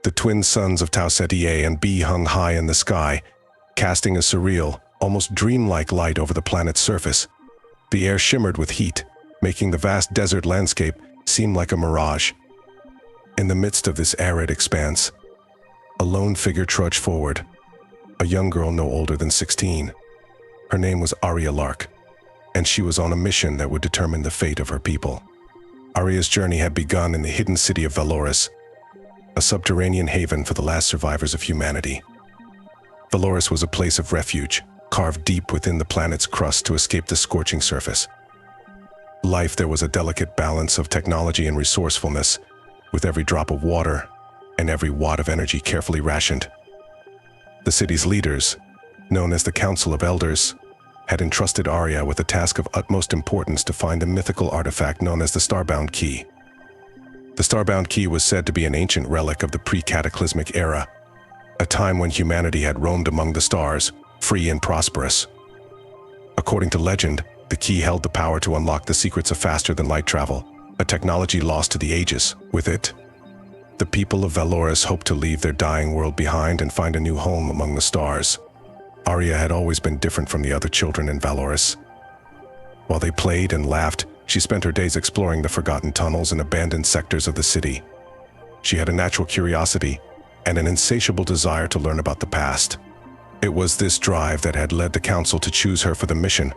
The twin suns of Tau Ceti A and B hung high in the sky, casting a surreal, almost dreamlike light over the planet's surface. The air shimmered with heat, making the vast desert landscape seem like a mirage. In the midst of this arid expanse, a lone figure trudged forward, a young girl no older than 16. Her name was Aria Lark, and she was on a mission that would determine the fate of her people. Aria's journey had begun in the hidden city of Valoris, a subterranean haven for the last survivors of humanity. Valoris was a place of refuge, carved deep within the planet's crust to escape the scorching surface. Life there was a delicate balance of technology and resourcefulness, with every drop of water and every watt of energy carefully rationed. The city's leaders, known as the Council of Elders, had entrusted Aria with the task of utmost importance to find a mythical artifact known as the Starbound Key. The Starbound Key was said to be an ancient relic of the pre-cataclysmic era, a time when humanity had roamed among the stars, free and prosperous. According to legend, the key held the power to unlock the secrets of faster-than-light travel, a technology lost to the ages. With it, the people of Valoris hoped to leave their dying world behind and find a new home among the stars. Aria had always been different from the other children in Valoris. While they played and laughed, she spent her days exploring the forgotten tunnels and abandoned sectors of the city. She had a natural curiosity and an insatiable desire to learn about the past. It was this drive that had led the council to choose her for the mission,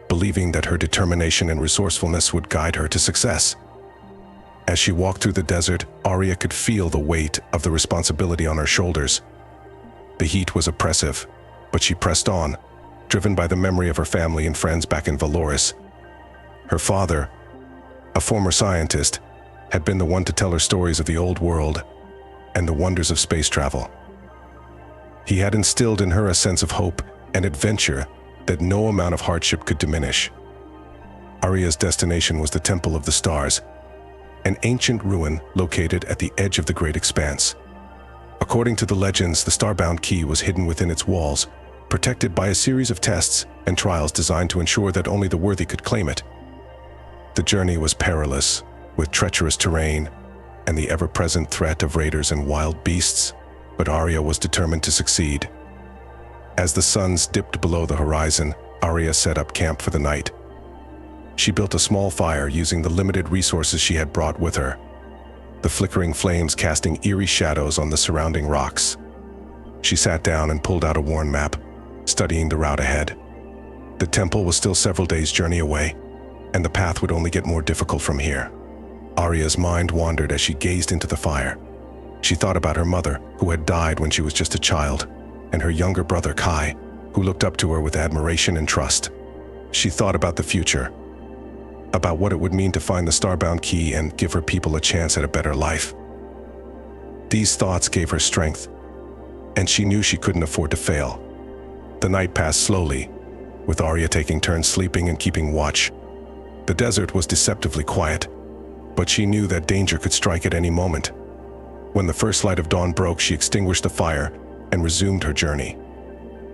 believing that her determination and resourcefulness would guide her to success. As she walked through the desert, Aria could feel the weight of the responsibility on her shoulders. The heat was oppressive, but she pressed on, driven by the memory of her family and friends back in Valoris. Her father, a former scientist, had been the one to tell her stories of the old world and the wonders of space travel. He had instilled in her a sense of hope and adventure that no amount of hardship could diminish. Aria's destination was the Temple of the Stars, an ancient ruin located at the edge of the Great Expanse. According to the legends, the Starbound Key was hidden within its walls, protected by a series of tests and trials designed to ensure that only the worthy could claim it. The journey was perilous, with treacherous terrain and the ever-present threat of raiders and wild beasts, but Aria was determined to succeed. As the suns dipped below the horizon, Aria set up camp for the night. She built a small fire using the limited resources she had brought with her, the flickering flames casting eerie shadows on the surrounding rocks. She sat down and pulled out a worn map, studying the route ahead. The temple was still several days' journey away, and the path would only get more difficult from here. Aria's mind wandered as she gazed into the fire. She thought about her mother, who had died when she was just a child, and her younger brother Kai, who looked up to her with admiration and trust. She thought about the future, about what it would mean to find the Starbound Key and give her people a chance at a better life. These thoughts gave her strength, and she knew she couldn't afford to fail. The night passed slowly, with Aria taking turns sleeping and keeping watch. The desert was deceptively quiet, but she knew that danger could strike at any moment. When the first light of dawn broke, she extinguished the fire and resumed her journey.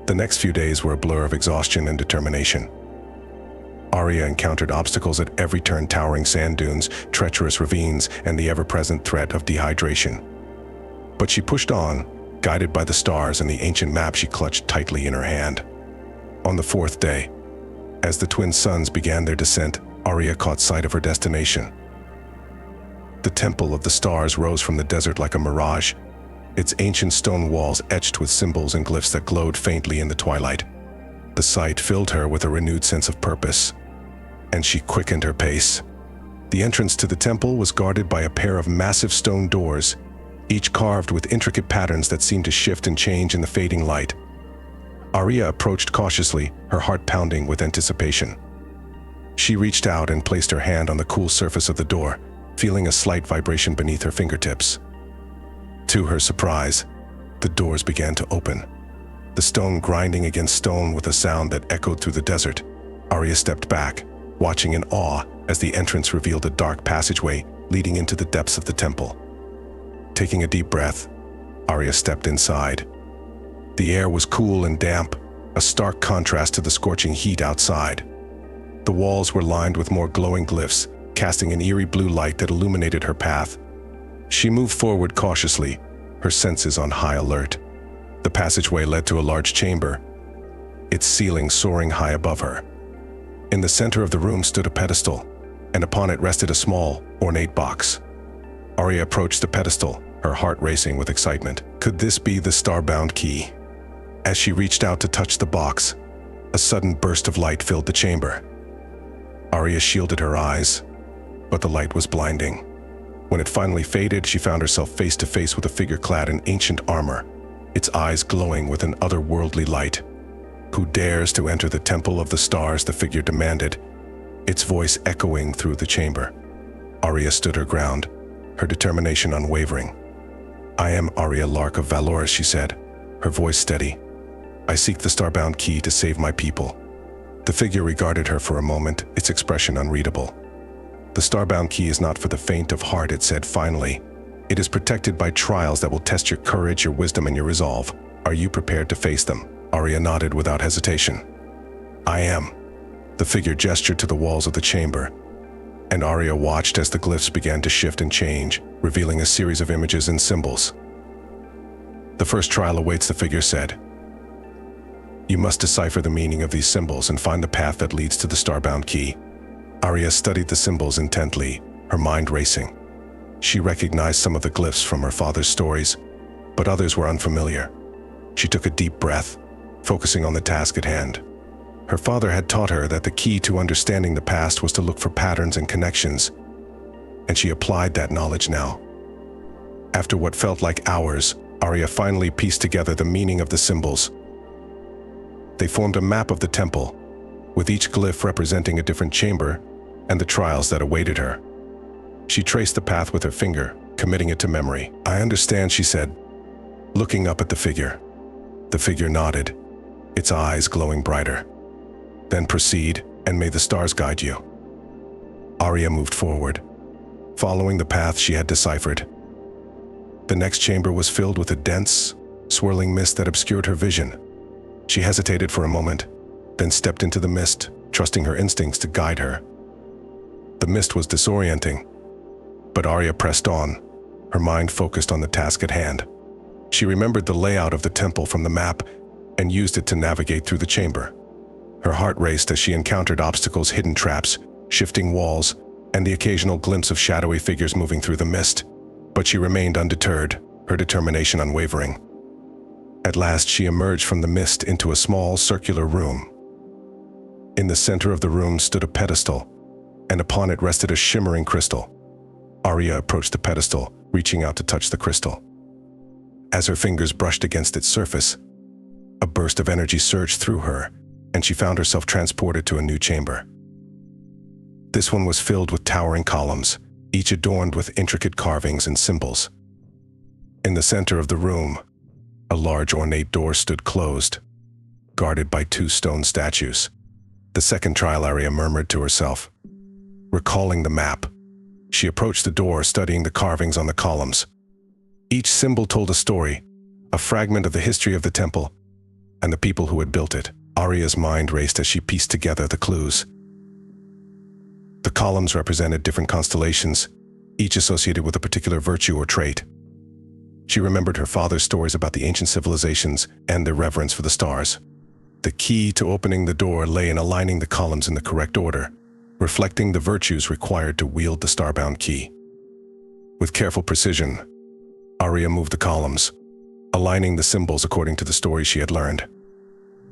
The next few days were a blur of exhaustion and determination. Aria encountered obstacles at every turn: towering sand dunes, treacherous ravines, and the ever-present threat of dehydration. But she pushed on, guided by the stars and the ancient map she clutched tightly in her hand. On the fourth day, as the twin suns began their descent, Aria caught sight of her destination. The Temple of the Stars rose from the desert like a mirage, its ancient stone walls etched with symbols and glyphs that glowed faintly in the twilight. The sight filled her with a renewed sense of purpose, and she quickened her pace. The entrance to the temple was guarded by a pair of massive stone doors, each carved with intricate patterns that seemed to shift and change in the fading light. Aria approached cautiously, her heart pounding with anticipation. She reached out and placed her hand on the cool surface of the door, feeling a slight vibration beneath her fingertips. To her surprise, the doors began to open, the stone grinding against stone with a sound that echoed through the desert. Aria stepped back, watching in awe as the entrance revealed a dark passageway leading into the depths of the temple. Taking a deep breath, Aria stepped inside. The air was cool and damp, a stark contrast to the scorching heat outside. The walls were lined with more glowing glyphs, casting an eerie blue light that illuminated her path. She moved forward cautiously, her senses on high alert. The passageway led to a large chamber, its ceiling soaring high above her. In the center of the room stood a pedestal, and upon it rested a small, ornate box. Aria approached the pedestal, her heart racing with excitement. Could this be the Starbound Key? As she reached out to touch the box, a sudden burst of light filled the chamber. Aria shielded her eyes, but the light was blinding. When it finally faded, she found herself face to face with a figure clad in ancient armor, its eyes glowing with an otherworldly light. Who dares to enter the temple of the stars? The figure demanded, its voice echoing through the chamber. Aria stood her ground, her determination unwavering. I am Aria Lark of Valoris, she said, her voice steady. I seek the Starbound Key to save my people. The figure regarded her for a moment, its expression unreadable. The Starbound Key is not for the faint of heart, it said finally. It is protected by trials that will test your courage, your wisdom, and your resolve. Are you prepared to face them? Aria nodded without hesitation. I am. The figure gestured to the walls of the chamber, and Aria watched as the glyphs began to shift and change, revealing a series of images and symbols. The first trial awaits, the figure said. You must decipher the meaning of these symbols and find the path that leads to the Starbound Key. Aria studied the symbols intently, her mind racing. She recognized some of the glyphs from her father's stories, but others were unfamiliar. She took a deep breath, focusing on the task at hand. Her father had taught her that the key to understanding the past was to look for patterns and connections, and she applied that knowledge now. After what felt like hours, Aria finally pieced together the meaning of the symbols. They formed a map of the temple, with each glyph representing a different chamber and the trials that awaited her. She traced the path with her finger, committing it to memory. I understand, she said, looking up at the figure. The figure nodded, its eyes glowing brighter. Then proceed, and may the stars guide you. Aria moved forward, following the path she had deciphered. The next chamber was filled with a dense, swirling mist that obscured her vision. She hesitated for a moment, then stepped into the mist, trusting her instincts to guide her. The mist was disorienting, but Aria pressed on, her mind focused on the task at hand. She remembered the layout of the temple from the map and used it to navigate through the chamber. Her heart raced as she encountered obstacles, hidden traps, shifting walls, and the occasional glimpse of shadowy figures moving through the mist. But she remained undeterred, her determination unwavering. At last, she emerged from the mist into a small, circular room. In the center of the room stood a pedestal, and upon it rested a shimmering crystal. Aria approached the pedestal, reaching out to touch the crystal. As her fingers brushed against its surface, a burst of energy surged through her, and she found herself transported to a new chamber. This one was filled with towering columns, each adorned with intricate carvings and symbols. In the center of the room, a large ornate door stood closed, guarded by two stone statues. The second trial, Aria murmured to herself. Recalling the map, she approached the door, studying the carvings on the columns. Each symbol told a story, a fragment of the history of the temple and the people who had built it. Aria's mind raced as she pieced together the clues. The columns represented different constellations, each associated with a particular virtue or trait. She remembered her father's stories about the ancient civilizations and their reverence for the stars. The key to opening the door lay in aligning the columns in the correct order, reflecting the virtues required to wield the Starbound Key. With careful precision, Aria moved the columns, aligning the symbols according to the story she had learned.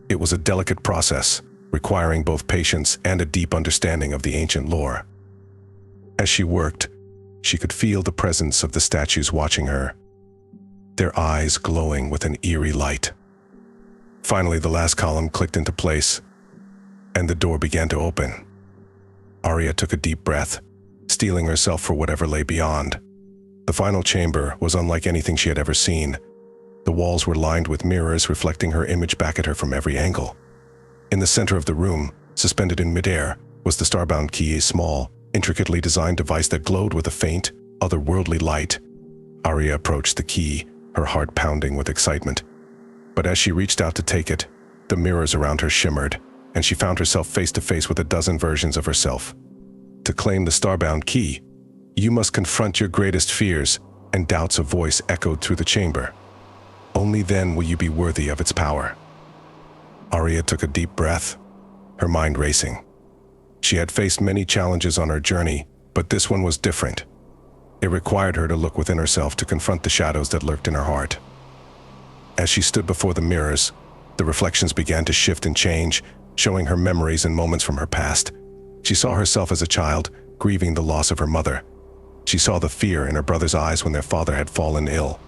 It was a delicate process, requiring both patience and a deep understanding of the ancient lore. As she worked, she could feel the presence of the statues watching her, their eyes glowing with an eerie light. Finally, the last column clicked into place, and the door began to open. Aria took a deep breath, steeling herself for whatever lay beyond. The final chamber was unlike anything she had ever seen. The walls were lined with mirrors reflecting her image back at her from every angle. In the center of the room, suspended in midair, was the Starbound Key, a small, intricately designed device that glowed with a faint, otherworldly light. Aria approached the key, her heart pounding with excitement. But as she reached out to take it, the mirrors around her shimmered, and she found herself face to face with a dozen versions of herself. To claim the Starbound Key, you must confront your greatest fears, and doubts of voice echoed through the chamber. Only then will you be worthy of its power. Aria took a deep breath, her mind racing. She had faced many challenges on her journey, but this one was different. It required her to look within herself to confront the shadows that lurked in her heart. As she stood before the mirrors, the reflections began to shift and change, showing her memories and moments from her past. She saw herself as a child, grieving the loss of her mother. She saw the fear in her brother's eyes when their father had fallen ill.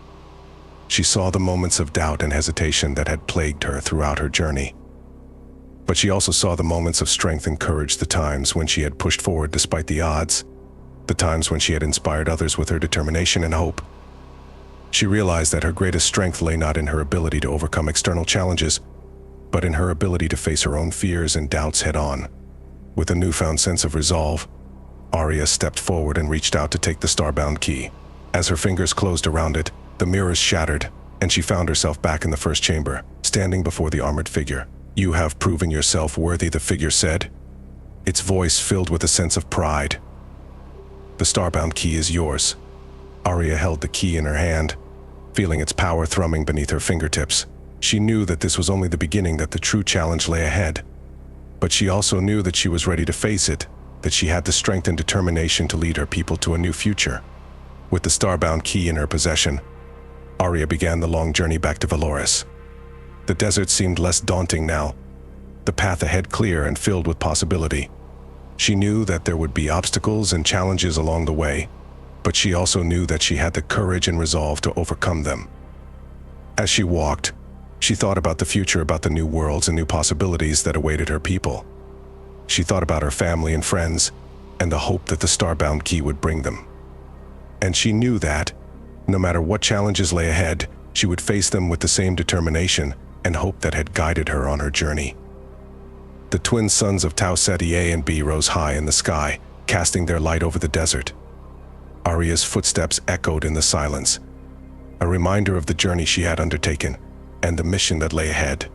She saw the moments of doubt and hesitation that had plagued her throughout her journey. But she also saw the moments of strength and courage, the times when she had pushed forward despite the odds, the times when she had inspired others with her determination and hope. She realized that her greatest strength lay not in her ability to overcome external challenges, but in her ability to face her own fears and doubts head-on. With a newfound sense of resolve, Aria stepped forward and reached out to take the Starbound Key. As her fingers closed around it, the mirrors shattered, and she found herself back in the first chamber, standing before the armored figure. "You have proven yourself worthy," the figure said, its voice filled with a sense of pride. "The Starbound Key is yours." Aria held the key in her hand, feeling its power thrumming beneath her fingertips. She knew that this was only the beginning, that the true challenge lay ahead. But she also knew that she was ready to face it, that she had the strength and determination to lead her people to a new future. With the Starbound Key in her possession, Aria began the long journey back to Valoris. The desert seemed less daunting now, the path ahead clear and filled with possibility. She knew that there would be obstacles and challenges along the way, but she also knew that she had the courage and resolve to overcome them. As she walked, she thought about the future, about the new worlds and new possibilities that awaited her people. She thought about her family and friends, and the hope that the Starbound Key would bring them. And she knew that, no matter what challenges lay ahead, she would face them with the same determination and hope that had guided her on her journey. The twin suns of Tau Ceti A and B rose high in the sky, casting their light over the desert. Aria's footsteps echoed in the silence, a reminder of the journey she had undertaken and the mission that lay ahead.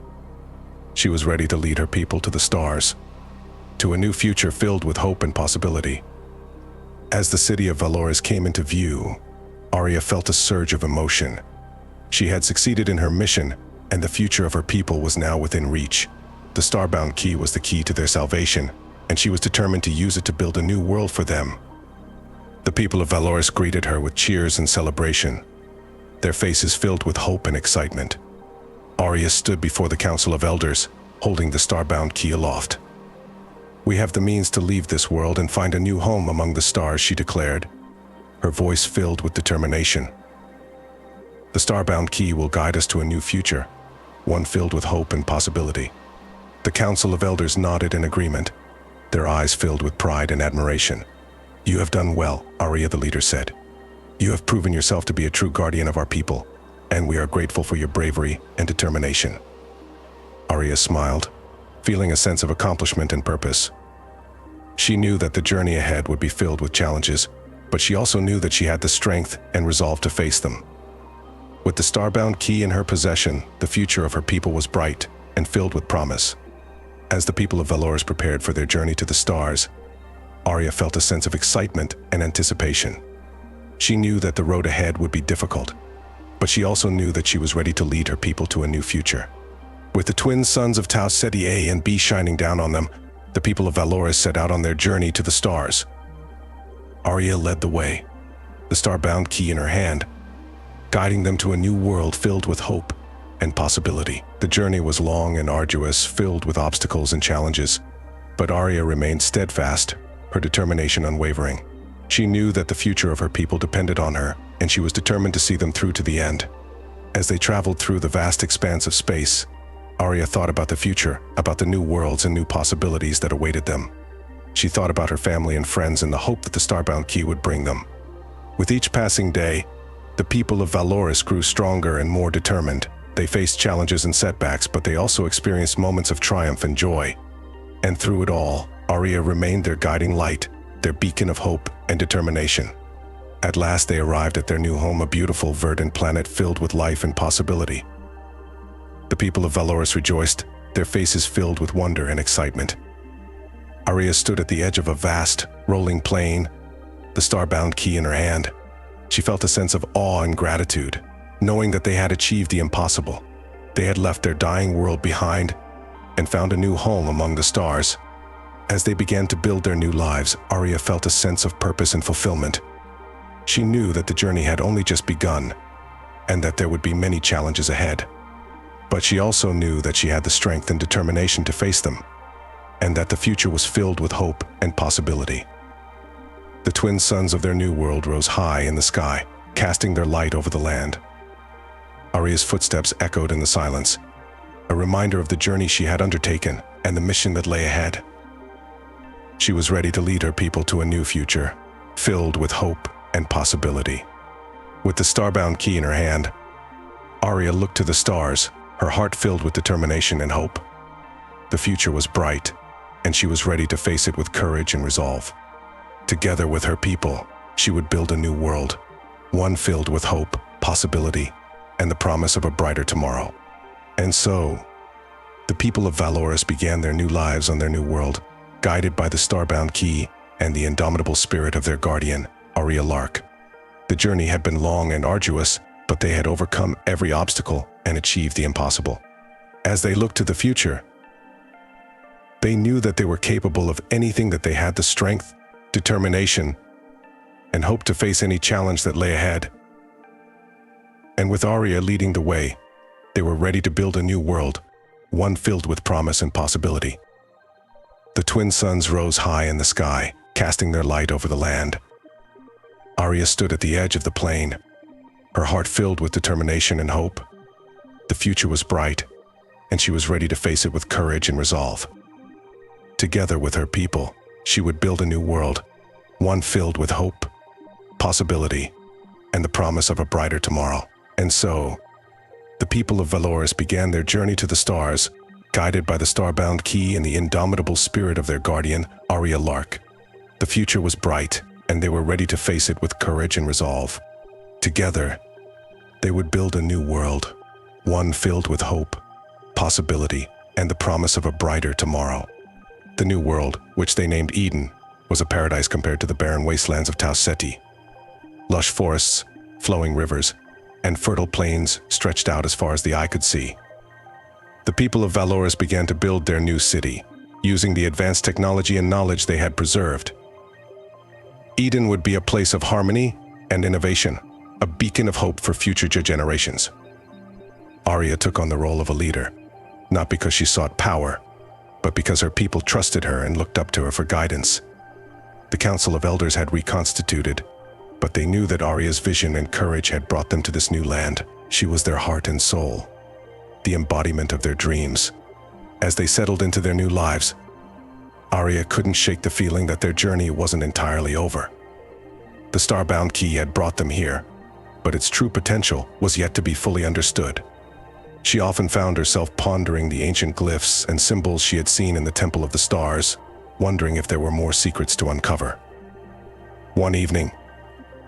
She was ready to lead her people to the stars, to a new future filled with hope and possibility. As the city of Valoris came into view, Aria felt a surge of emotion. She had succeeded in her mission, and the future of her people was now within reach. The Starbound Key was the key to their salvation, and she was determined to use it to build a new world for them. The people of Valoris greeted her with cheers and celebration, their faces filled with hope and excitement. Aria stood before the Council of Elders, holding the Starbound Key aloft. "We have the means to leave this world and find a new home among the stars," she declared, her voice filled with determination. "The Starbound Key will guide us to a new future, one filled with hope and possibility." The Council of Elders nodded in agreement, their eyes filled with pride and admiration. "You have done well," Aria the leader said. "You have proven yourself to be a true guardian of our people, and we are grateful for your bravery and determination." Aria smiled, feeling a sense of accomplishment and purpose. She knew that the journey ahead would be filled with challenges, but she also knew that she had the strength and resolve to face them. With the Starbound Key in her possession, the future of her people was bright and filled with promise. As the people of Valoris prepared for their journey to the stars, Aria felt a sense of excitement and anticipation. She knew that the road ahead would be difficult, but she also knew that she was ready to lead her people to a new future. With the twin suns of Tau Ceti A and B shining down on them, the people of Valoris set out on their journey to the stars. Aria led the way, the Starbound Key in her hand, guiding them to a new world filled with hope and possibility. The journey was long and arduous, filled with obstacles and challenges, but Aria remained steadfast, her determination unwavering. She knew that the future of her people depended on her, and she was determined to see them through to the end. As they traveled through the vast expanse of space, Aria thought about the future, about the new worlds and new possibilities that awaited them. She thought about her family and friends and the hope that the Starbound Key would bring them. With each passing day, the people of Valoris grew stronger and more determined. They faced challenges and setbacks, but they also experienced moments of triumph and joy. And through it all, Aria remained their guiding light, their beacon of hope and determination. At last they arrived at their new home, a beautiful, verdant planet filled with life and possibility. The people of Valoris rejoiced, their faces filled with wonder and excitement. Aria stood at the edge of a vast, rolling plain, the Starbound Key in her hand. She felt a sense of awe and gratitude, knowing that they had achieved the impossible. They had left their dying world behind and found a new home among the stars. As they began to build their new lives, Aria felt a sense of purpose and fulfillment. She knew that the journey had only just begun, and that there would be many challenges ahead. But she also knew that she had the strength and determination to face them, and that the future was filled with hope and possibility. The twin suns of their new world rose high in the sky, casting their light over the land. Aria's footsteps echoed in the silence, a reminder of the journey she had undertaken and the mission that lay ahead. She was ready to lead her people to a new future, filled with hope and possibility. With the Starbound Key in her hand, Aria looked to the stars, her heart filled with determination and hope. The future was bright, and she was ready to face it with courage and resolve. Together with her people, she would build a new world, one filled with hope, possibility, and the promise of a brighter tomorrow. And so, the people of Valoris began their new lives on their new world, guided by the Starbound Key and the indomitable spirit of their guardian, Aria Lark. The journey had been long and arduous, but they had overcome every obstacle and achieved the impossible. As they looked to the future, they knew that they were capable of anything, that they had the strength, determination, and hope to face any challenge that lay ahead. And with Aria leading the way, they were ready to build a new world, one filled with promise and possibility. The twin suns rose high in the sky, casting their light over the land. Aria stood at the edge of the plain, her heart filled with determination and hope. The future was bright, and she was ready to face it with courage and resolve. Together with her people, she would build a new world, one filled with hope, possibility, and the promise of a brighter tomorrow. And so, the people of Valoris began their journey to the stars, guided by the Starbound Key and the indomitable spirit of their guardian, Aria Lark. The future was bright, and they were ready to face it with courage and resolve. Together, they would build a new world, one filled with hope, possibility, and the promise of a brighter tomorrow. The new world, which they named Eden, was a paradise compared to the barren wastelands of Tau Ceti. Lush forests, flowing rivers, and fertile plains stretched out as far as the eye could see. The people of Valoris began to build their new city, using the advanced technology and knowledge they had preserved. Eden would be a place of harmony and innovation, a beacon of hope for future generations. Aria took on the role of a leader, not because she sought power, but because her people trusted her and looked up to her for guidance. The Council of Elders had reconstituted, but they knew that Aria's vision and courage had brought them to this new land. She was their heart and soul, the embodiment of their dreams. As they settled into their new lives, Aria couldn't shake the feeling that their journey wasn't entirely over. The Starbound Key had brought them here, but its true potential was yet to be fully understood. She often found herself pondering the ancient glyphs and symbols she had seen in the Temple of the Stars, wondering if there were more secrets to uncover. One evening,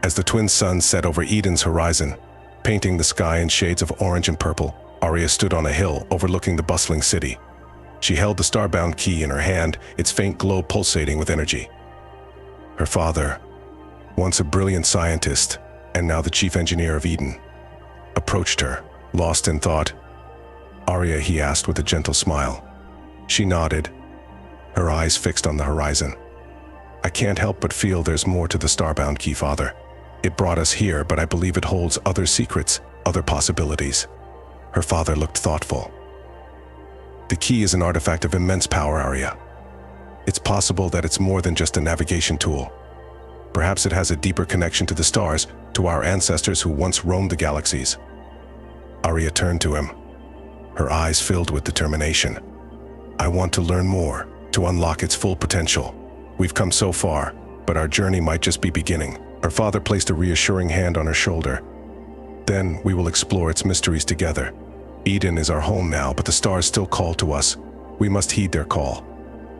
as the twin suns set over Eden's horizon, painting the sky in shades of orange and purple, Aria stood on a hill overlooking the bustling city. She held the Starbound Key in her hand, its faint glow pulsating with energy. Her father, once a brilliant scientist and now the chief engineer of Eden, approached her, lost in thought. "Aria," he asked with a gentle smile. She nodded, her eyes fixed on the horizon. "I can't help but feel there's more to the Starbound Key, Father. It brought us here, but I believe it holds other secrets, other possibilities." Her father looked thoughtful. "The key is an artifact of immense power, Aria. It's possible that it's more than just a navigation tool. Perhaps it has a deeper connection to the stars, to our ancestors who once roamed the galaxies." Aria turned to him, her eyes filled with determination. "I want to learn more, to unlock its full potential. We've come so far, but our journey might just be beginning." Her father placed a reassuring hand on her shoulder. "Then we will explore its mysteries together. Eden is our home now, but the stars still call to us. We must heed their call."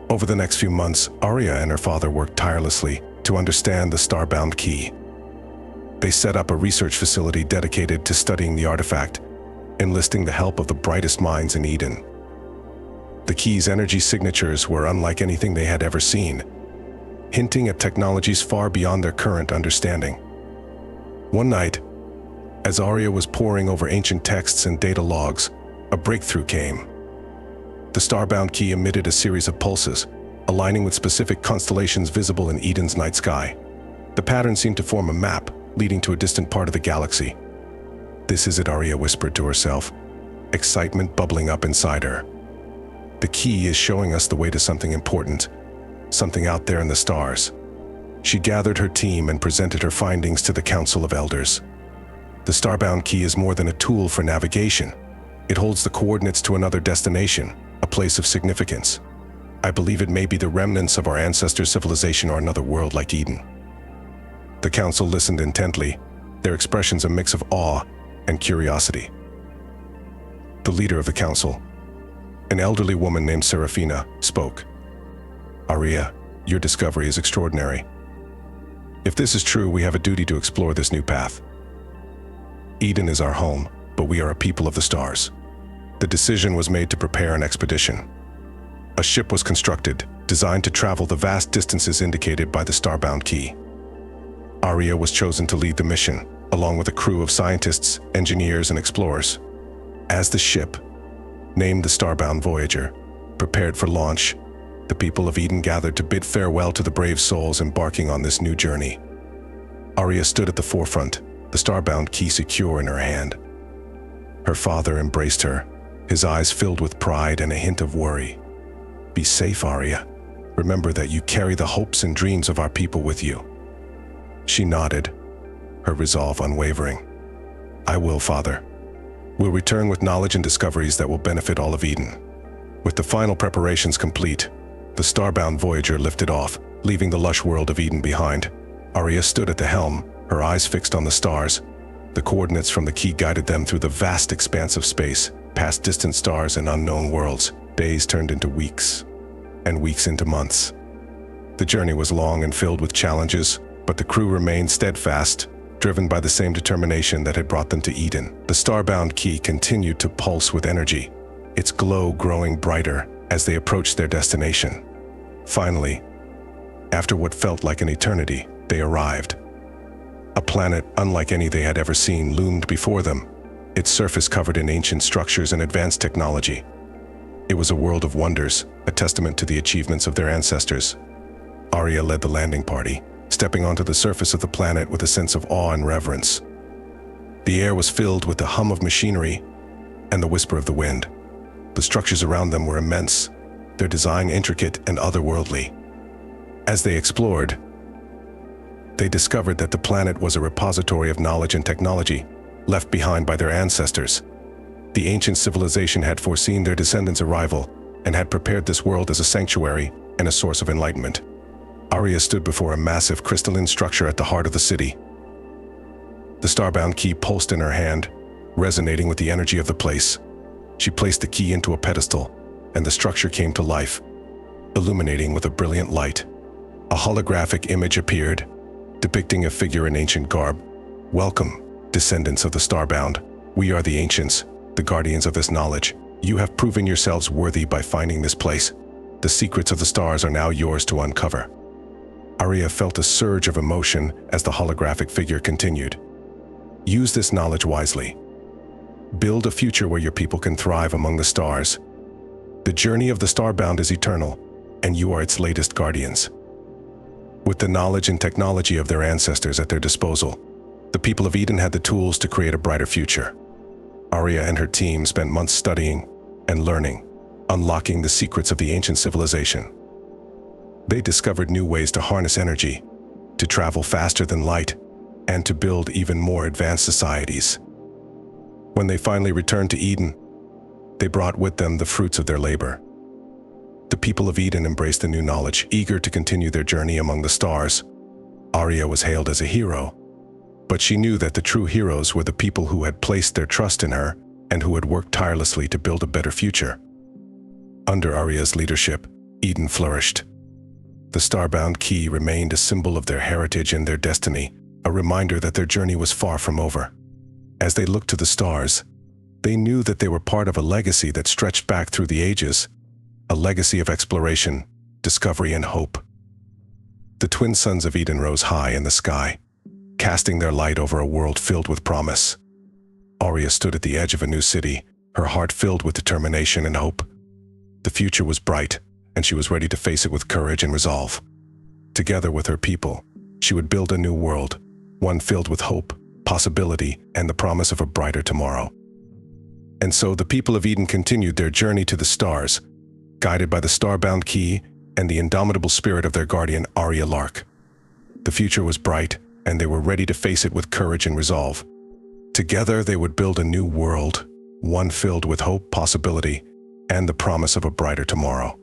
Over the next few months, Aria and her father worked tirelessly to understand the Starbound Key. They set up a research facility dedicated to studying the artifact, enlisting the help of the brightest minds in Eden. The key's energy signatures were unlike anything they had ever seen, hinting at technologies far beyond their current understanding. One night, as Aria was poring over ancient texts and data logs, a breakthrough came. The Starbound Key emitted a series of pulses, aligning with specific constellations visible in Eden's night sky. The pattern seemed to form a map, leading to a distant part of the galaxy. "This is it," Aria whispered to herself, excitement bubbling up inside her. "The key is showing us the way to something important, something out there in the stars." She gathered her team and presented her findings to the Council of Elders. The Starbound Key is more than a tool for navigation. It holds the coordinates to another destination, a place of significance. I believe it may be the remnants of our ancestors' civilization or another world like Eden. The council listened intently, their expressions a mix of awe and curiosity. The leader of the council, an elderly woman named Serafina, spoke. "Aria, your discovery is extraordinary. If this is true, we have a duty to explore this new path. Eden is our home, but we are a people of the stars." The decision was made to prepare an expedition. A ship was constructed, designed to travel the vast distances indicated by the Starbound Key. Aria was chosen to lead the mission, along with a crew of scientists, engineers, and explorers. As the ship, named the Starbound Voyager, prepared for launch, the people of Eden gathered to bid farewell to the brave souls embarking on this new journey. Aria stood at the forefront, the Starbound Key secure in her hand. Her father embraced her, his eyes filled with pride and a hint of worry. "Be safe, Aria. Remember that you carry the hopes and dreams of our people with you." She nodded, her resolve unwavering. "I will, Father. We'll return with knowledge and discoveries that will benefit all of Eden." With the final preparations complete, the Starbound Voyager lifted off, leaving the lush world of Eden behind. Aria stood at the helm, her eyes fixed on the stars. The coordinates from the key guided them through the vast expanse of space, past distant stars and unknown worlds. Days turned into weeks, and weeks into months. The journey was long and filled with challenges, but the crew remained steadfast, driven by the same determination that had brought them to Eden. The Starbound Key continued to pulse with energy, its glow growing brighter as they approached their destination. Finally, after what felt like an eternity, they arrived. A planet unlike any they had ever seen loomed before them, its surface covered in ancient structures and advanced technology. It was a world of wonders, a testament to the achievements of their ancestors. Aria led the landing party, stepping onto the surface of the planet with a sense of awe and reverence. The air was filled with the hum of machinery and the whisper of the wind. The structures around them were immense, their design intricate and otherworldly. As they explored, they discovered that the planet was a repository of knowledge and technology, left behind by their ancestors. The ancient civilization had foreseen their descendants' arrival and had prepared this world as a sanctuary and a source of enlightenment. Aria stood before a massive crystalline structure at the heart of the city. The Starbound Key pulsed in her hand, resonating with the energy of the place. She placed the key into a pedestal, and the structure came to life, illuminating with a brilliant light. A holographic image appeared, depicting a figure in ancient garb. "Welcome, descendants of the Starbound. We are the ancients, the guardians of this knowledge. You have proven yourselves worthy by finding this place. The secrets of the stars are now yours to uncover." Aria felt a surge of emotion as the holographic figure continued. "Use this knowledge wisely. Build a future where your people can thrive among the stars. The journey of the Starbound is eternal, and you are its latest guardians." With the knowledge and technology of their ancestors at their disposal, the people of Eden had the tools to create a brighter future. Aria and her team spent months studying and learning, unlocking the secrets of the ancient civilization. They discovered new ways to harness energy, to travel faster than light, and to build even more advanced societies. When they finally returned to Eden, they brought with them the fruits of their labor. The people of Eden embraced the new knowledge, eager to continue their journey among the stars. Aria was hailed as a hero, but she knew that the true heroes were the people who had placed their trust in her and who had worked tirelessly to build a better future. Under Aria's leadership, Eden flourished. The Starbound Key remained a symbol of their heritage and their destiny, a reminder that their journey was far from over. As they looked to the stars, they knew that they were part of a legacy that stretched back through the ages, a legacy of exploration, discovery, and hope. The twin suns of Eden rose high in the sky, casting their light over a world filled with promise. Aria stood at the edge of a new city, her heart filled with determination and hope. The future was bright, and she was ready to face it with courage and resolve. Together with her people, she would build a new world, one filled with hope, possibility, and the promise of a brighter tomorrow. And so the people of Eden continued their journey to the stars, guided by the Starbound Key and the indomitable spirit of their guardian, Aria Lark. The future was bright, and they were ready to face it with courage and resolve. Together they would build a new world, one filled with hope, possibility, and the promise of a brighter tomorrow.